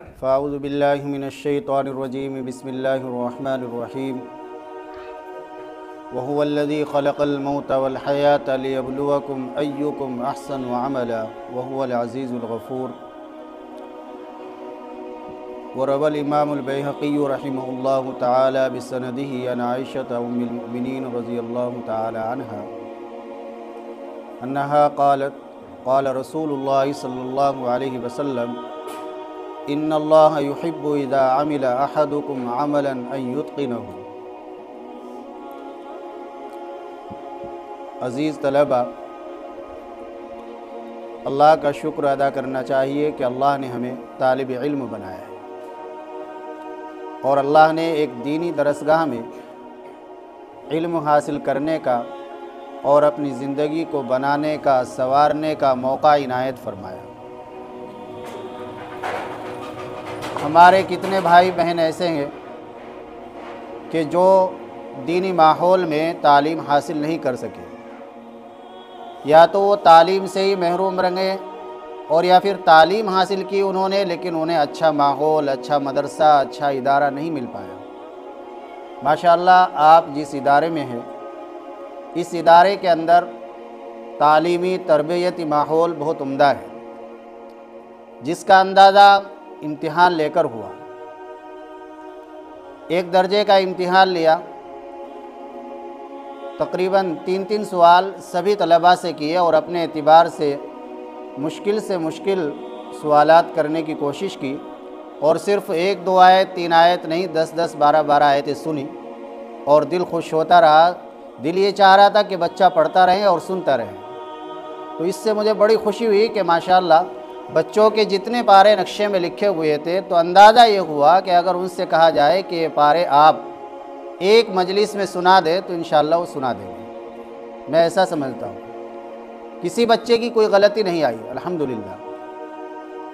फ़ाऊज़ु बिल्लाहि मिनश्शैतानिर्रजीम बिस्मिल्लाहिर्रहमानिर्रहीम वहुवल्लज़ी ख़लक़ल मौत वल हयात लियब्लुवकुम अय्युकुम अहसनु अमला वहुवल अज़ीज़ुल गफ़ूर। वरवल इमामुल बैहक़ी रहिमहुल्लाहु तआला बिसनदिही अन आइशत उम्मिल मुमिनीन रज़ियल्लाहु तआला अन्हा अन्नहा क़ालत क़ाल रसूलुल्लाहि सल्लल्लाहु अलैहि वसल्लम इन्नल्लाह युहिब्बु इज़ा अमिला अहदुकुम अमलन अन युत्क़िनहु। अज़ीज़ तलबा, अल्लाह का शुक्र अदा करना चाहिए कि अल्लाह ने हमें तालिब इल्म बनाया है और अल्लाह ने एक दीनी दरसगाह में इल्म हासिल करने का और अपनी ज़िंदगी को बनाने का, संवारने का मौका इनायत फरमाया। हमारे कितने भाई बहन ऐसे हैं कि जो दीनी माहौल में तालीम हासिल नहीं कर सके, या तो वो तालीम से ही महरूम रहे और या फिर तालीम हासिल की उन्होंने लेकिन उन्हें अच्छा माहौल, अच्छा मदरसा, अच्छा इदारा नहीं मिल पाया। माशाअल्लाह, आप जिस इदारे में हैं, इस इदारे के अंदर तालीमी तरबियती माहौल बहुत उम्दा है, जिसका अंदाज़ा इम्तिहान लेकर हुआ। एक दर्जे का इम्तिहान लिया, तकरीबन 3-3 सवाल सभी तलबा से किए और अपने एतबार से मुश्किल सवालात करने की कोशिश की और सिर्फ़ 1-2 आयत 3 आयत नहीं, 10-10 12-12 आयतें सुनी और दिल खुश होता रहा। दिल ये चाह रहा था कि बच्चा पढ़ता रहे और सुनता रहे। तो इससे मुझे बड़ी खुशी हुई कि माशाअल्लाह बच्चों के जितने पारे नक्शे में लिखे हुए थे, तो अंदाज़ा ये हुआ कि अगर उनसे कहा जाए कि ये पारे आप एक मजलिस में सुना दे तो इंशाअल्लाह वो सुना देंगे। मैं ऐसा समझता हूँ, किसी बच्चे की कोई गलती नहीं आई अल्हम्दुलिल्लाह।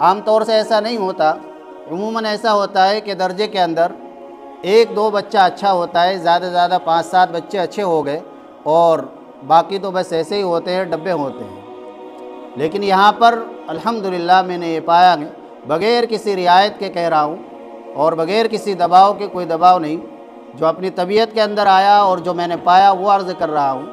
आम तौर से ऐसा नहीं होता, उमूमन ऐसा होता है कि दर्जे के अंदर 1-2 बच्चा अच्छा होता है, ज़्यादा से ज़्यादा 5-7 बच्चे अच्छे हो गए और बाकी तो बस ऐसे ही होते हैं, डब्बे होते हैं। लेकिन यहाँ पर अल्हम्दुलिल्लाह मैंने ये पाया कि बग़ैर किसी रियायत के कह रहा हूँ और बग़ैर किसी दबाव के, कोई दबाव नहीं, जो अपनी तबीयत के अंदर आया और जो मैंने पाया वो अर्ज़ कर रहा हूँ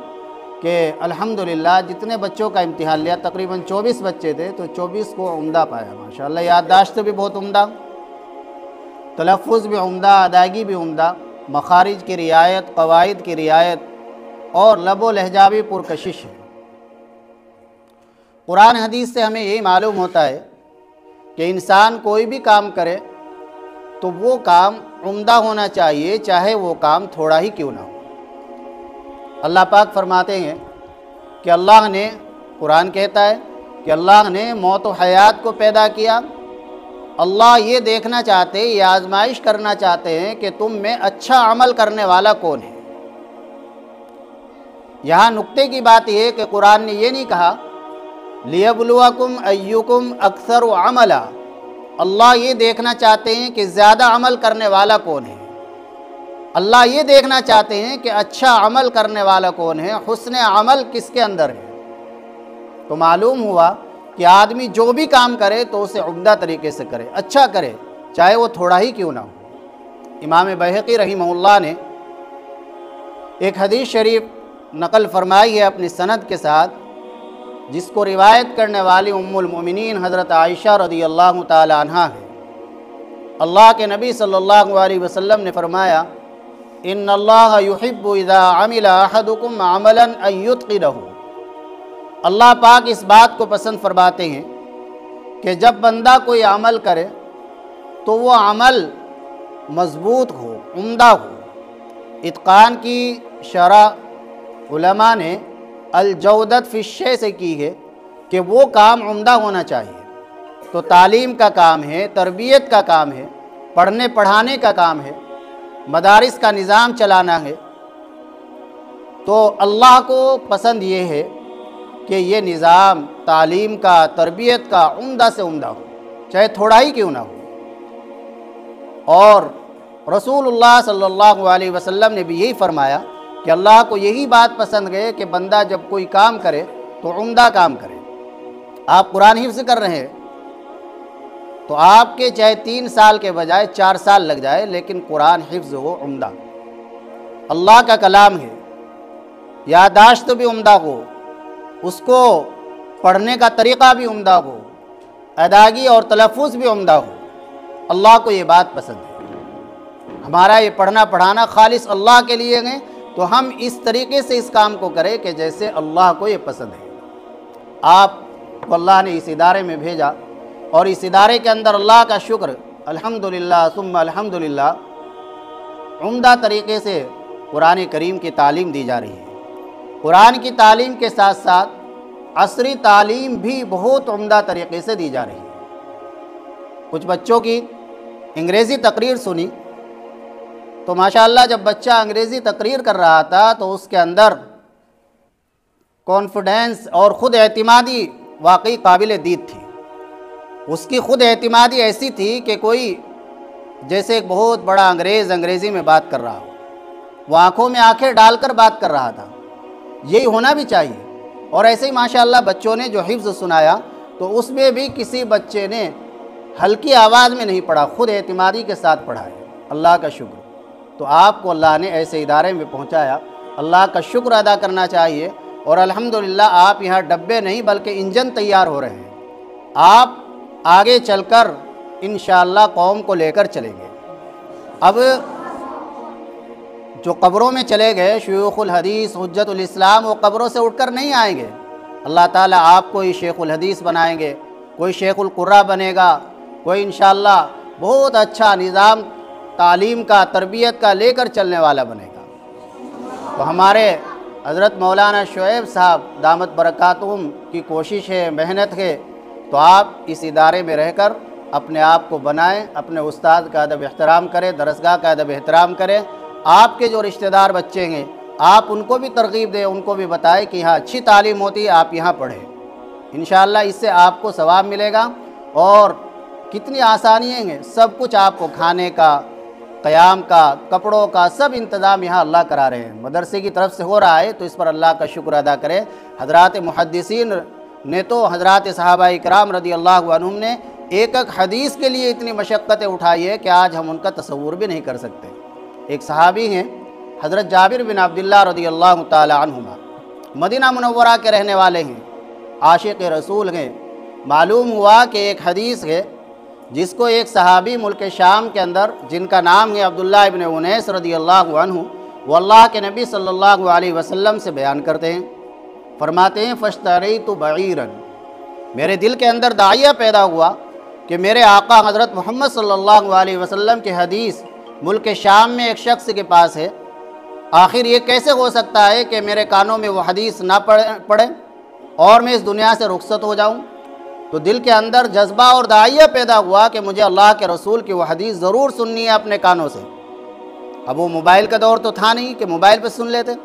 कि अल्हम्दुलिल्लाह जितने बच्चों का इम्तिहान लिया, तकरीबन 24 बच्चे थे, तो 24 को उम्दा पाया माशाअल्लाह। याददाश्त भी बहुत उम्दा, तलफ़्फ़ुज़ भी उम्दा, अदायगी भी उम्दा, मखारिज की रियायत, क़वाइद की रियायत और लबो लहजा भी पुरकशिश है। कुरान हदीस से हमें यही मालूम होता है कि इंसान कोई भी काम करे तो वो काम उम्दा होना चाहिए, चाहे वो काम थोड़ा ही क्यों ना हो। अल्लाह पाक फरमाते हैं कि अल्लाह ने, कुरान कहता है कि अल्लाह ने मौत व हयात को पैदा किया। अल्लाह ये देखना चाहते, ये आजमाइश करना चाहते हैं कि तुम में अच्छा अमल करने वाला कौन है। यहाँ नुक्ते की बात यह है कि कुरान ने ये नहीं कहा लियब्लुवकुम अय्युकुम अक्सर अमला। अल्लाह ये देखना चाहते हैं कि ज़्यादा अमल करने वाला कौन है। अल्लाह ये देखना चाहते हैं कि अच्छा अमल करने वाला कौन है, हुस्न अमल किसके अंदर है। तो मालूम हुआ कि आदमी जो भी काम करे तो उसे उम्दा तरीके से करे, अच्छा करे, चाहे वो थोड़ा ही क्यों ना हो। इमाम बैहक़ी रहिमहुल्लाह ने एक हदीस शरीफ नकल फरमाई है अपनी सनद के साथ, जिसको रिवायत करने वाली उम्मुल मोमिनीन हज़रत आयशा रज़ियल्लाहु ताला अन्हा है। अल्लाह के नबी सल्लल्लाहु अलैहि वसल्लम ने फरमाया, इन्नल्लाह युहिब्बु इज़ा अमिला अहदुकुम अमलन अन युत्क़िनहु। अल्लाह पाक इस बात को पसंद फरमाते हैं कि जब बंदा कोई अमल करे तो वो अमल मज़बूत हो, उम्दा हो। इत्क़ान की शरह उलमा ने अल-जौदत फ़िश्शे से की है कि वो काम उम्दा होना चाहिए। तो तालीम का काम है, तरबियत का काम है, पढ़ने पढ़ाने का काम है, मदारिस का निज़ाम चलाना है। तो अल्लाह को पसंद ये है कि ये निज़ाम तालीम का, तरबियत का उम्दा से उम्दा हो, चाहे थोड़ा ही क्यों ना हो। और रसूलुल्लाह सल्लल्लाहु अलैहि वसल्लम ने भी यही फरमाया कि अल्लाह को यही बात पसंद है कि बंदा जब कोई काम करे तो उम्दा काम करे। आप कुरान हिफ्ज़ कर रहे हैं, तो आपके चाहे 3 साल के बजाय 4 साल लग जाए, लेकिन कुरान हिफ्ज़ हो, उम्दा, अल्लाह का कलाम है, यादाश्त भी उम्दा हो, उसको पढ़ने का तरीक़ा भी उम्दा हो, अदागी और तलफ़ुज़ भी उम्दा हो। अल्लाह को ये बात पसंद है। हमारा ये पढ़ना पढ़ाना खालिस अल्लाह के लिए है, तो हम इस तरीके से इस काम को करें कि जैसे अल्लाह को ये पसंद है। आपको अल्लाह ने इस इदारे में भेजा और इस इदारे के अंदर अल्लाह का शुक्र, अल्हम्दुलिल्लाह सुम्मा अल्हम्दुलिल्लाह, उम्दा तरीके से कुरान करीम की तालीम दी जा रही है। कुरान की तालीम के साथ साथ असरी तालीम भी बहुत उम्दा तरीके से दी जा रही है। कुछ बच्चों की अंग्रेज़ी तकरीर सुनी तो माशाअल्लाह जब बच्चा अंग्रेज़ी तकरीर कर रहा था तो उसके अंदर कॉन्फिडेंस और ख़ुद एतमादी वाकई काबिल दीद थी। उसकी ख़ुद एतमादी ऐसी थी कि कोई जैसे एक बहुत बड़ा अंग्रेज़ अंग्रेज़ी में बात कर रहा हो, वो आँखों में आँखें डालकर बात कर रहा था। यही होना भी चाहिए। और ऐसे ही माशाअल्लाह बच्चों ने जो हिफ्ज़ सुनाया तो उसमें भी किसी बच्चे ने हल्की आवाज़ में नहीं पढ़ा, ख़ुद एतमादी के साथ पढ़ा है। अल्लाह का शुक्र। तो आपको अल्लाह ने ऐसे इदारे में पहुँचाया, अल्लाह का शुक्र अदा करना चाहिए। और अल्हम्दुलिल्लाह आप यहाँ डब्बे नहीं बल्कि इंजन तैयार हो रहे हैं। आप आगे चलकर इंशाअल्लाह कौम को लेकर चलेंगे। अब जो कब्रों में चले गए शयूखुल हदीस हुज्जतुल इस्लाम, वो कब्रों से उठकर नहीं आएंगे। अल्लाह ताला आपको ही शेखुल हदीस बनाएंगे, कोई शेखुल कुर्रा बनेगा, कोई इंशाअल्लाह बहुत अच्छा निज़ाम तालीम का, तरबियत का लेकर चलने वाला बनेगा। तो हमारे हज़रत मौलाना शुएब साहब दामत बरकातुहुम की कोशिश है, मेहनत है। तो आप इस इदारे में रहकर अपने आप को बनाएं, अपने उस्ताद का अदब एहतराम करें, दरसगाह का अदब एहतराम करें। आपके जो रिश्तेदार बच्चे हैं आप उनको भी तरगीब दें, उनको भी बताएं कि यहाँ अच्छी तालीम होती है, आप यहाँ पढ़ें। इंशाअल्लाह इससे आपको सवाब मिलेगा। और कितनी आसानियाँ हैं, सब कुछ आपको खाने का, क़याम का, कपड़ों का सब इंतज़ाम यहाँ अल्लाह करा रहे हैं। मदरसे की तरफ से हो रहा है तो इस पर अल्लाह का शुक्र अदा करें। हज़रात मुहद्दिसीन ने तो हज़रात सहाबा इकराम रदी अल्लाह अन्हुम ने एक एक हदीस के लिए इतनी मशक्क़तें उठाई है कि आज हम उनका तसव्वुर भी नहीं कर सकते। एक सहाबी हैं हज़रत जाबिर बिन अब्दुल्लाह रदी अल्लाह ताला अन्हुमा, मदीना मुनव्वरा के रहने वाले हैं, आशिक़ रसूल हैं। मालूम हुआ कि एक हदीस है जिसको एक सहाबी मुल्क शाम के अंदर जिनका नाम है अब्दुल्लाह इब्न उनैस रदी अल्लाह अन्हु, वो अल्लाह के नबी सल्लल्लाहु अलैहि वसल्लम से बयान करते हैं। फरमाते हैं फ़श्तरैतु बईरन, मेरे दिल के अंदर दाइया पैदा हुआ कि मेरे आका हज़रत मोहम्मद सल्लल्लाहु अलैहि वसल्लम की हदीस मुल्क शाम में एक शख्स के पास है। आखिर ये कैसे हो सकता है कि मेरे कानों में वो हदीस ना पड़े और मैं इस दुनिया से रुखसत हो जाऊँ। तो दिल के अंदर जज्बा और दाइया पैदा हुआ कि मुझे अल्लाह के रसूल की वो हदीस ज़रूर सुननी है अपने कानों से। अब वो मोबाइल का दौर तो था नहीं कि मोबाइल पर सुन लेते।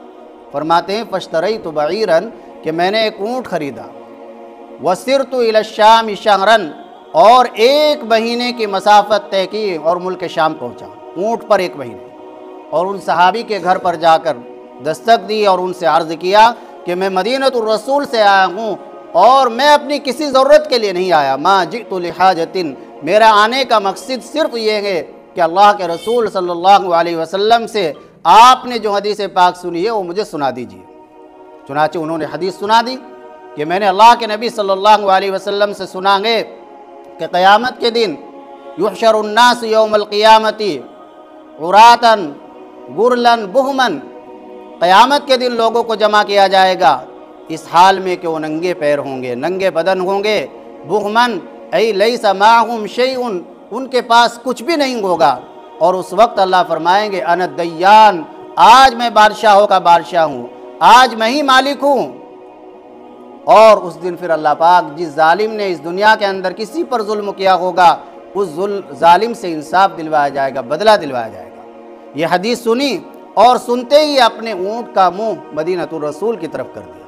फरमाते हैं फ़श्तरैतु बईरन, कि मैंने एक ऊँट ख़रीदा, वसिरतु इला शाम शहरन, और 1 महीने की मसाफत तय की और मुल्क शाम पहुँचा ऊँट पर 1 महीने। और उन सहाबी के घर पर जाकर दस्तक दी और उनसे अर्ज़ किया कि मैं मदीनतुर रसूल से आया हूँ और मैं अपनी किसी ज़रूरत के लिए नहीं आया। मा जितु लिहाजतिन, मेरा आने का मकसद सिर्फ़ ये है कि अल्लाह के रसूल सल्लल्लाहु अलैहि वसल्लम से आपने जो हदीस पाक सुनी है वो मुझे सुना दीजिए। चुनाचे उन्होंने हदीस सुना दी कि मैंने अल्लाह के नबी सल्लल्लाहु अलैहि वसल्लम से सुना है कि क़यामत के दिन युहशरुन्नास यौमल क़ियामती उरातन गुरलन बुहमन, क़यामत के दिन लोगों को जमा किया जाएगा इस हाल में कि वो नंगे पैर होंगे, नंगे बदन होंगे। बुहमन ऐ लैसा माहुम शैउन, उनके पास कुछ भी नहीं होगा। और उस वक्त अल्लाह फरमाएंगे अन दय्यान, आज मैं बादशाहों का बादशाह हूँ, आज मैं ही मालिक हूँ। और उस दिन फिर अल्लाह पाक जिस जालिम ने इस दुनिया के अंदर किसी पर जुल्म किया होगा उस जालिम से इंसाफ दिलवाया जाएगा, बदला दिलवाया जाएगा। ये हदीस सुनी और सुनते ही अपने ऊँट का मुँह मदीनतुर रसूल की तरफ कर दिया।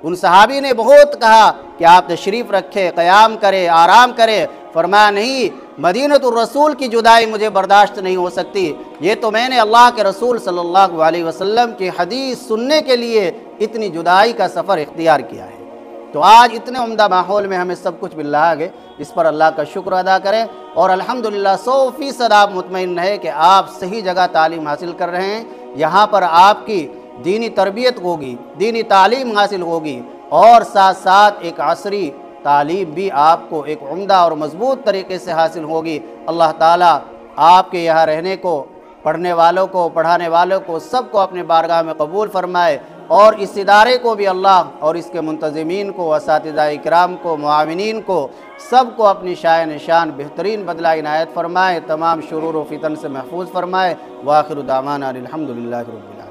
उन सहाबी ने बहुत कहा कि आप तशरीफ़ रखें, क़याम करें, आराम करें। फरमाया नहीं, मदीनतुर रसूल की जुदाई मुझे बर्दाश्त नहीं हो सकती। ये तो मैंने अल्लाह के रसूल सल्लल्लाहु अलैहि वसल्लम की हदीस सुनने के लिए इतनी जुदाई का सफ़र इख्तियार किया है। तो आज इतने उम्दा माहौल में हमें सब कुछ मिल रहा है, इस पर अल्लाह का शुक्र अदा करें। और अल्हम्दुलिल्लाह 100% आप मुतमईन रहे कि आप सही जगह तालीम हासिल कर रहे हैं। यहाँ पर आपकी दीनी तरबियत होगी, दीनी तालीम हासिल होगी और साथ साथ एक असरी तालीम भी आपको एक उम्दा और मजबूत तरीके से हासिल होगी। अल्लाह ताला आपके यहाँ रहने को, पढ़ने वालों को, पढ़ाने वालों को, सबको अपने बारगाह में कबूल फरमाए और इस इदारे को भी अल्लाह और इसके मुंतज़िमीन को, असातिज़ा इकराम को, मुआविनीन को, सबको अपनी शाय निशान बेहतरीन बदला इनायत फरमाए, तमाम शुरूर व फितन से महफूज फरमाए। व आखिरु दावाना अल्हम्दुलिल्लाहि रब्बिल आलमीन।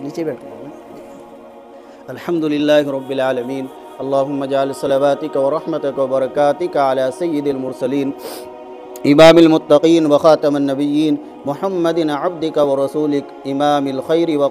नीचे बैठ अल्हम्दुलिल्लाहि रब्बिल आलमीन। अल्लाहुम्मा जअल सलावातिक व रहमतिक व बरकातिक अला सय्यिदिल मुरसलीन इमामिल मुत्तक़ीन व ख़ातमन नबिय्यीन मुहम्मदिन अब्दिक व रसूलिक इमामिल खैरि व